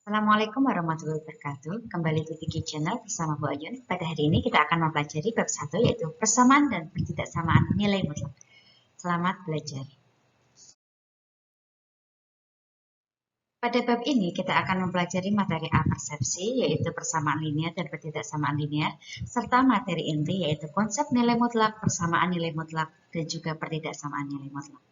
Assalamualaikum warahmatullahi wabarakatuh. Kembali di Tiki Channel bersama Bu Ayun. Pada hari ini kita akan mempelajari bab 1 yaitu persamaan dan ketidaksamaan nilai mutlak. Selamat belajar. Pada bab ini kita akan mempelajari materi A persepsi yaitu persamaan linear dan ketidaksamaan linear serta materi inti yaitu konsep nilai mutlak, persamaan nilai mutlak dan juga ketidaksamaan nilai mutlak.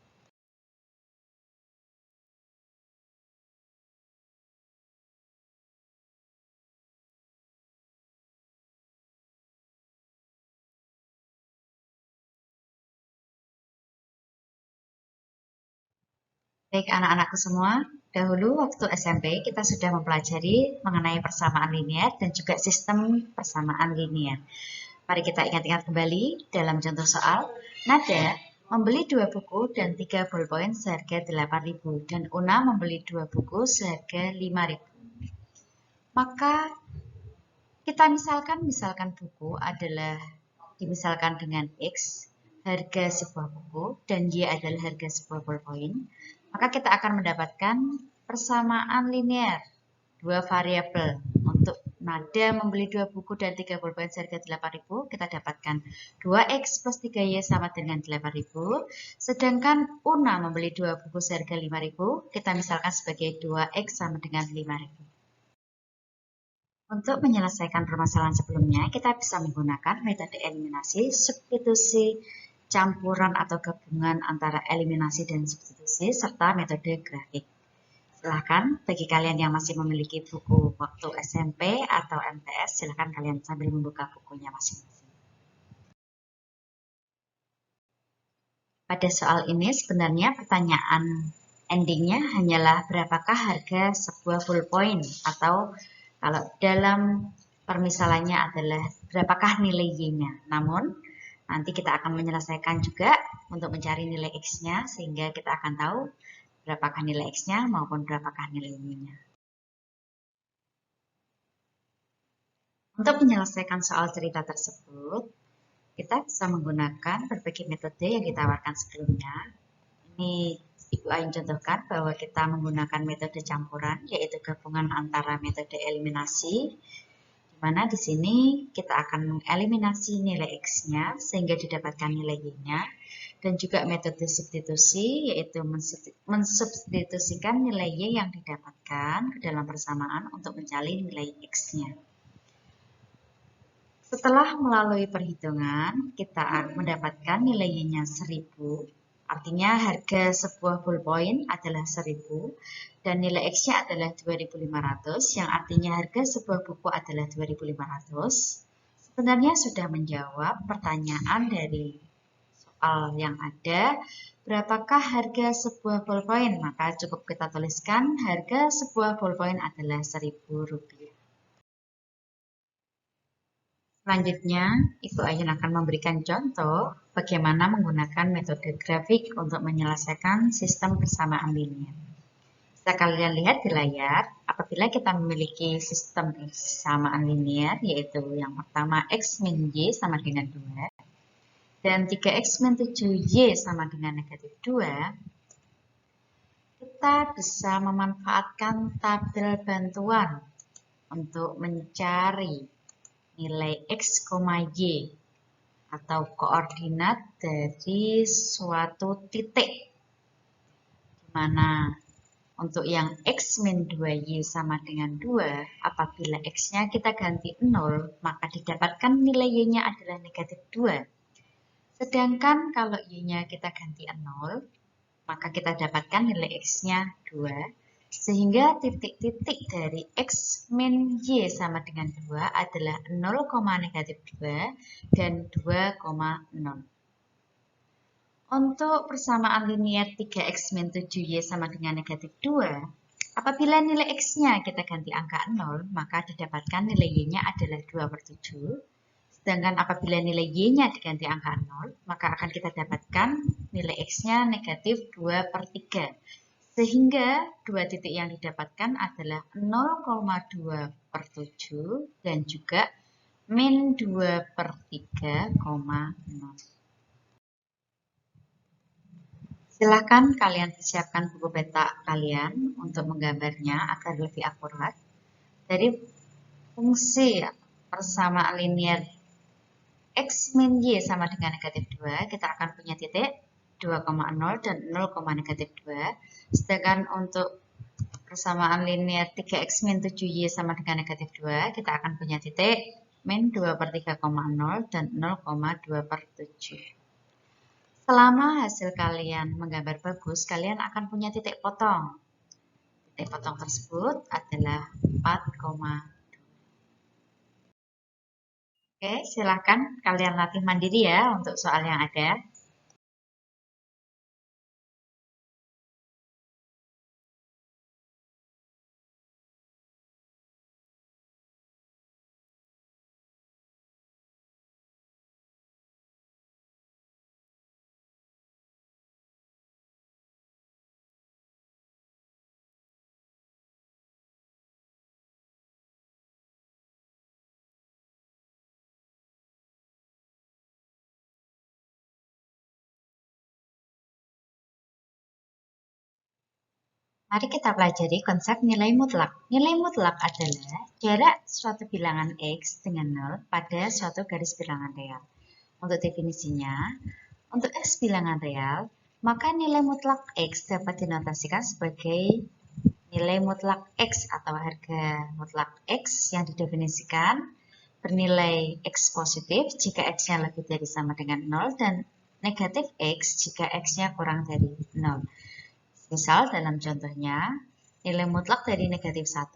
Baik anak-anakku semua, dahulu waktu SMP kita sudah mempelajari mengenai persamaan linear dan juga sistem persamaan linear. Mari kita ingat-ingat kembali dalam contoh soal, Nada membeli 2 buku dan 3 bolpoin seharga 8.000 dan Una membeli 2 buku seharga 5.000. Maka kita misalkan buku adalah dimisalkan dengan X, harga sebuah buku, dan Y adalah harga sebuah bolpoin, maka kita akan mendapatkan persamaan linear dua variabel. Untuk Nada membeli 2 buku dan 3 bolpoin seharga 8.000, kita dapatkan 2X plus 3Y sama dengan 8.000. Sedangkan Una membeli 2 buku seharga 5.000, kita misalkan sebagai 2X sama dengan 5.000. Untuk menyelesaikan permasalahan sebelumnya, kita bisa menggunakan metode eliminasi, substitusi, campuran atau gabungan antara eliminasi dan substitusi, serta metode grafik. Silahkan, bagi kalian yang masih memiliki buku waktu SMP atau MTS, silahkan kalian sambil membuka bukunya masing-masing. Pada soal ini sebenarnya pertanyaan endingnya hanyalah berapakah harga sebuah bolpoin, atau kalau dalam permisalannya adalah berapakah nilai Y-nya. Namun, nanti kita akan menyelesaikan juga untuk mencari nilai X-nya, sehingga kita akan tahu berapakah nilai X-nya maupun berapakah nilai Y-nya. Untuk menyelesaikan soal cerita tersebut, kita bisa menggunakan berbagai metode yang ditawarkan sebelumnya. Ini Ibu Ain contohkan bahwa kita menggunakan metode campuran, yaitu gabungan antara metode eliminasi, di mana di sini kita akan mengeliminasi nilai X-nya sehingga didapatkan nilai Y-nya, dan juga metode substitusi, yaitu mensubstitusikan nilai Y yang didapatkan ke dalam persamaan untuk mencari nilai X-nya. Setelah melalui perhitungan, kita mendapatkan nilai Y-nya 1000. Artinya harga sebuah bolpoin adalah 1000 dan nilai X-nya adalah 2500, yang artinya harga sebuah buku adalah 2500. Sebenarnya sudah menjawab pertanyaan dari soal yang ada, berapakah harga sebuah bolpoin? Maka cukup kita tuliskan harga sebuah bolpoin adalah Rp1.000. Selanjutnya, Ibu Ayun akan memberikan contoh bagaimana menggunakan metode grafik untuk menyelesaikan sistem persamaan linear. Bisa kalian lihat di layar, apabila kita memiliki sistem persamaan linear, yaitu yang pertama X min Y sama dengan 2, dan 3X min 7Y sama dengan negatif 2, kita bisa memanfaatkan tabel bantuan untuk mencari nilai X, Y atau koordinat dari suatu titik, di mana untuk yang X min 2Y sama dengan 2, apabila X-nya kita ganti 0, maka didapatkan nilai Y-nya adalah negatif 2. Sedangkan kalau Y-nya kita ganti 0, maka kita dapatkan nilai X-nya 2. Sehingga titik-titik dari X min Y sama dengan 2 adalah 0, negatif 2 dan 2,0. Untuk persamaan linear 3X min 7Y sama dengan negatif 2, apabila nilai X-nya kita ganti angka 0, maka didapatkan nilai Y-nya adalah 2/7. Sedangkan apabila nilai Y-nya diganti angka 0, maka akan kita dapatkan nilai X-nya negatif 2/3. Sehingga dua titik yang didapatkan adalah 0,2/7 dan juga min 2/3,0. Silakan kalian siapkan buku peta kalian untuk menggambarnya agar lebih akurat. Dari fungsi persamaan linear X min Y sama dengan negatif 2, kita akan punya titik 2,0 dan 0, negatif 2. Sedangkan untuk persamaan linear 3X min 7Y sama dengan negatif 2, kita akan punya titik min 2 per 3,0 dan 0,2 per 7. Selama hasil kalian menggambar bagus, kalian akan punya titik potong. Titik potong tersebut adalah 4,2. Oke, silakan kalian latih mandiri ya untuk soal yang ada. Mari kita pelajari konsep nilai mutlak. Nilai mutlak adalah jarak suatu bilangan X dengan 0 pada suatu garis bilangan real. Untuk definisinya, untuk X bilangan real, maka nilai mutlak X dapat dinotasikan sebagai nilai mutlak X atau harga mutlak X yang didefinisikan bernilai X positif jika X-nya lebih dari sama dengan 0 dan negatif X jika X-nya kurang dari 0. Misal dalam contohnya, nilai mutlak dari negatif 1,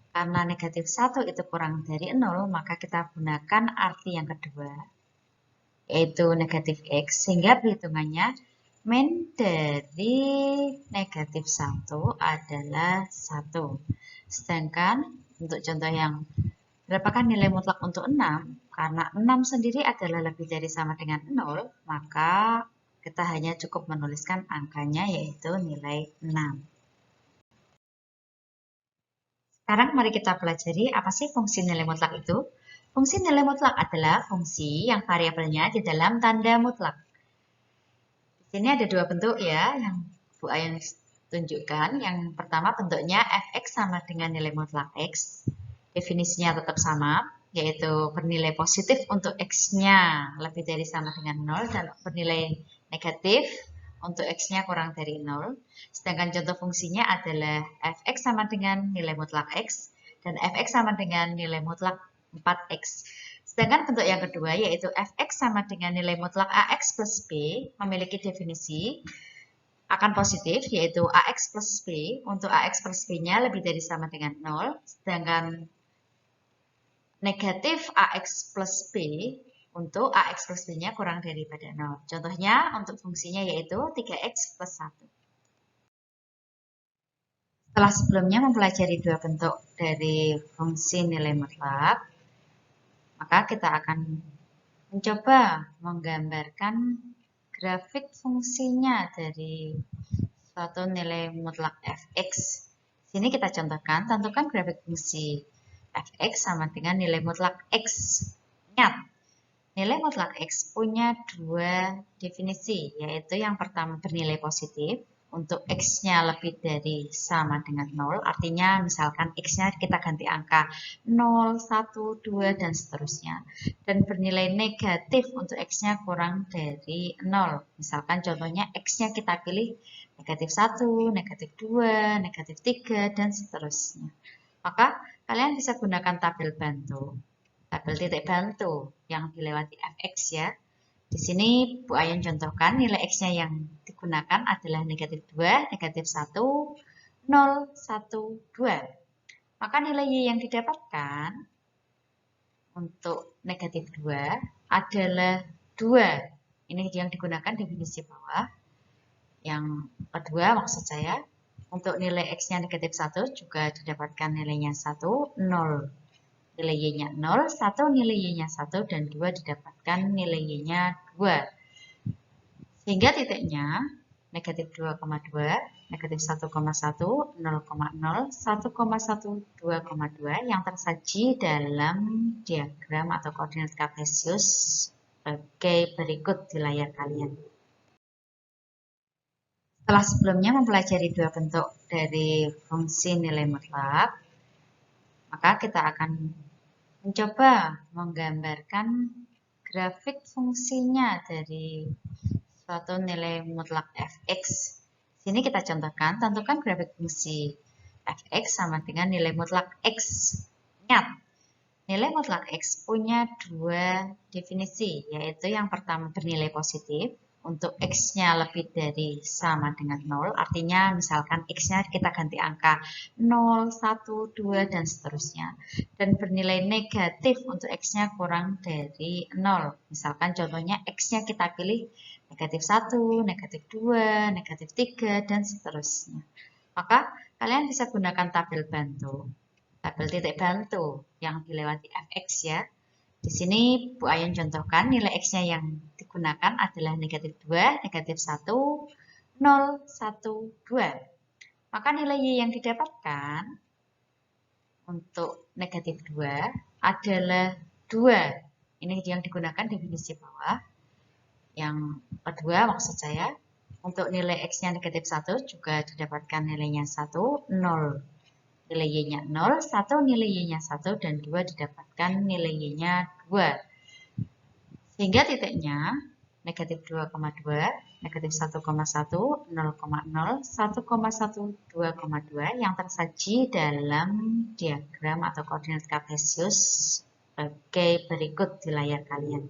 karena negatif 1 itu kurang dari 0, maka kita gunakan arti yang kedua, yaitu negatif X, sehingga perhitungannya min dari negatif 1 adalah 1. Sedangkan untuk contoh yang berapakah nilai mutlak untuk 6? Karena 6 sendiri adalah lebih dari sama dengan 0, maka kita hanya cukup menuliskan angkanya yaitu nilai 6. Sekarang mari kita pelajari apa sih fungsi nilai mutlak itu. Fungsi nilai mutlak adalah fungsi yang variabelnya di dalam tanda mutlak. Di sini ada dua bentuk ya yang Bu Ayun tunjukkan. Yang pertama bentuknya fx sama dengan nilai mutlak x. Definisinya tetap sama, yaitu bernilai positif untuk x-nya lebih dari sama dengan 0 dan bernilai negatif untuk x-nya kurang dari 0. Sedangkan contoh fungsinya adalah fx sama dengan nilai mutlak x dan fx sama dengan nilai mutlak 4x. Sedangkan bentuk yang kedua yaitu fx sama dengan nilai mutlak ax plus b memiliki definisi akan positif yaitu ax plus b untuk ax plus b-nya lebih dari sama dengan 0. Sedangkan negatif ax plus b untuk ax plus b-nya kurang daripada 0. Contohnya untuk fungsinya yaitu 3x plus 1. Setelah sebelumnya mempelajari dua bentuk dari fungsi nilai mutlak, maka kita akan mencoba menggambarkan grafik fungsinya dari suatu nilai mutlak fx. Sini kita contohkan, tentukan grafik fungsi fx sama dengan nilai mutlak x. Ingat, nilai mutlak x punya dua definisi, yaitu yang pertama bernilai positif untuk x-nya lebih dari sama dengan 0, artinya misalkan x-nya kita ganti angka 0, 1, 2, dan seterusnya. Dan bernilai negatif untuk x-nya kurang dari 0, misalkan contohnya x-nya kita pilih negatif 1, negatif 2, negatif 3, dan seterusnya. Maka kalian bisa gunakan tabel bantu. Tabel titik bantu yang dilewati fx ya. Di sini Bu Ayun contohkan nilai x-nya yang digunakan adalah negatif 2, negatif 1, 0, 1, 2. Maka nilai y yang didapatkan untuk negatif 2 adalah 2. Ini yang digunakan definisi bawah. Yang kedua maksud saya, untuk nilai x-nya negatif 1 juga didapatkan nilainya 1, 0. Nilai y-nya 0, 1 nilai y-nya 1, dan 2 didapatkan nilai y-nya 2. Sehingga titiknya negatif 2,2, negatif 1,1, 0,0, 1,1, 2,2 yang tersaji dalam diagram atau koordinat kartesius sebagai berikut di layar kalian. Setelah sebelumnya mempelajari dua bentuk dari fungsi nilai mutlak, maka kita akan mencoba menggambarkan grafik fungsinya dari suatu nilai mutlak fx. Sini kita contohkan, tentukan grafik fungsi fx sama dengan nilai mutlak x. Ingat, nilai mutlak x punya dua definisi, yaitu yang pertama bernilai positif. Untuk x-nya lebih dari sama dengan 0, artinya misalkan x-nya kita ganti angka 0, 1, 2, dan seterusnya. Dan bernilai negatif untuk x-nya kurang dari 0. Misalkan contohnya x-nya kita pilih negatif 1, negatif 2, negatif 3, dan seterusnya. Maka kalian bisa gunakan tabel bantu. Tabel titik bantu yang dilewati fx ya. Di sini Bu Ayun contohkan nilai x-nya yang digunakan adalah negatif 2, negatif 1, 0, 1, 2. Maka nilai y yang didapatkan untuk negatif 2 adalah 2. Ini yang digunakan definisi bawah. Yang kedua maksud saya, untuk nilai x-nya negatif 1 juga didapatkan nilainya 1, 0. Nilai y-nya 0, 1 nilai y-nya 1, dan 2 didapatkan nilai y-nya 2. Sehingga titiknya negatif 2,2, negatif 1,1, 0,0, 1,1, 2,2 yang tersaji dalam diagram atau koordinat kartesius sebagai berikut di layar kalian.